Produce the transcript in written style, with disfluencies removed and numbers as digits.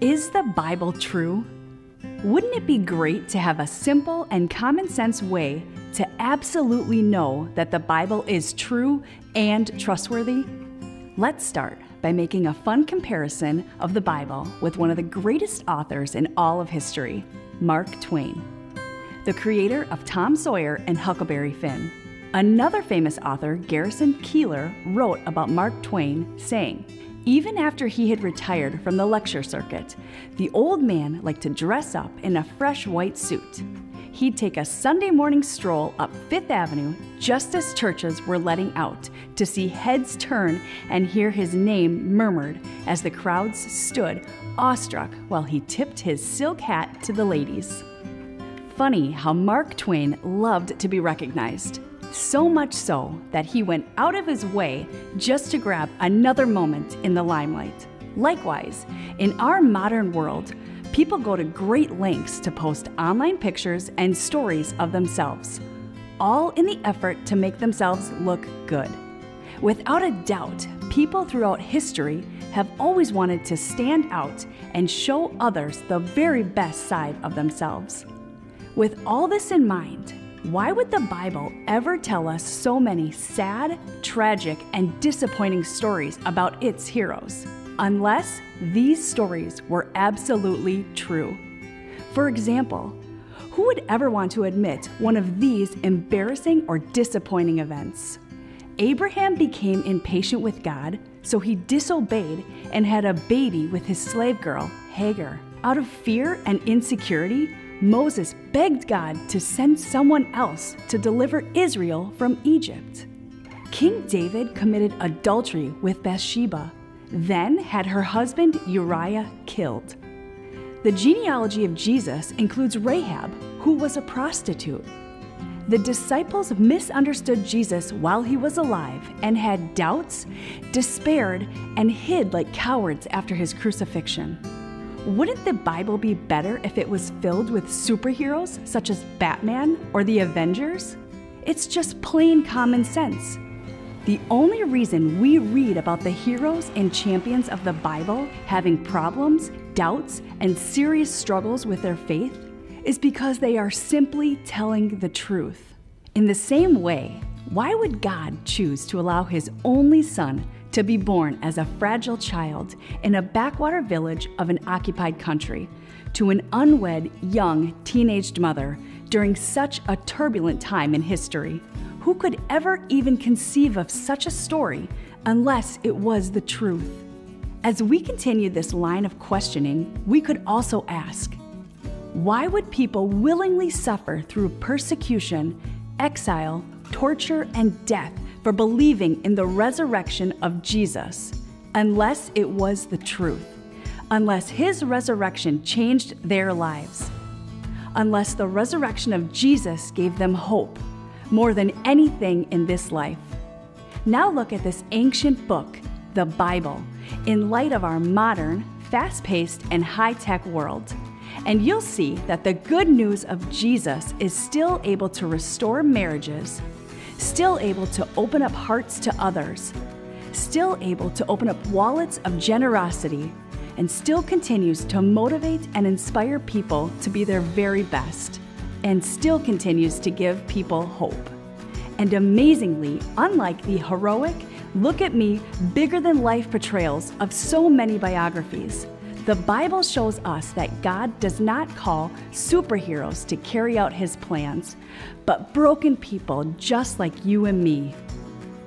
Is the Bible true? Wouldn't it be great to have a simple and common sense way to absolutely know that the Bible is true and trustworthy? Let's start by making a fun comparison of the Bible with one of the greatest authors in all of history, Mark Twain, the creator of Tom Sawyer and Huckleberry Finn. Another famous author, Garrison Keillor, wrote about Mark Twain, saying, "Even after he had retired from the lecture circuit, the old man liked to dress up in a fresh white suit. He'd take a Sunday morning stroll up Fifth Avenue just as churches were letting out to see heads turn and hear his name murmured as the crowds stood awestruck while he tipped his silk hat to the ladies." Funny how Mark Twain loved to be recognized. So much so that he went out of his way just to grab another moment in the limelight. Likewise, in our modern world, people go to great lengths to post online pictures and stories of themselves, all in the effort to make themselves look good. Without a doubt, people throughout history have always wanted to stand out and show others the very best side of themselves. With all this in mind, why would the Bible ever tell us so many sad, tragic, and disappointing stories about its heroes, unless these stories were absolutely true? For example, who would ever want to admit one of these embarrassing or disappointing events? Abraham became impatient with God, so he disobeyed and had a baby with his slave girl, Hagar. Out of fear and insecurity, Moses begged God to send someone else to deliver Israel from Egypt. King David committed adultery with Bathsheba, then had her husband Uriah killed. The genealogy of Jesus includes Rahab, who was a prostitute. The disciples misunderstood Jesus while he was alive and had doubts, despaired, and hid like cowards after his crucifixion. Wouldn't the Bible be better if it was filled with superheroes such as Batman or the Avengers? It's just plain common sense. The only reason we read about the heroes and champions of the Bible having problems, doubts, and serious struggles with their faith is because they are simply telling the truth. In the same way, why would God choose to allow His only Son to be born as a fragile child in a backwater village of an occupied country to an unwed, young, teenaged mother during such a turbulent time in history? Who could ever even conceive of such a story unless it was the truth? As we continue this line of questioning, we could also ask, why would people willingly suffer through persecution, exile, torture, and death for believing in the resurrection of Jesus, unless it was the truth, unless His resurrection changed their lives, unless the resurrection of Jesus gave them hope more than anything in this life? Now look at this ancient book, the Bible, in light of our modern, fast-paced, and high-tech world, and you'll see that the good news of Jesus is still able to restore marriages, still able to open up hearts to others, still able to open up wallets of generosity, and still continues to motivate and inspire people to be their very best, and still continues to give people hope. And amazingly, unlike the heroic, look-at-me, bigger-than-life portrayals of so many biographies, the Bible shows us that God does not call superheroes to carry out His plans, but broken people just like you and me.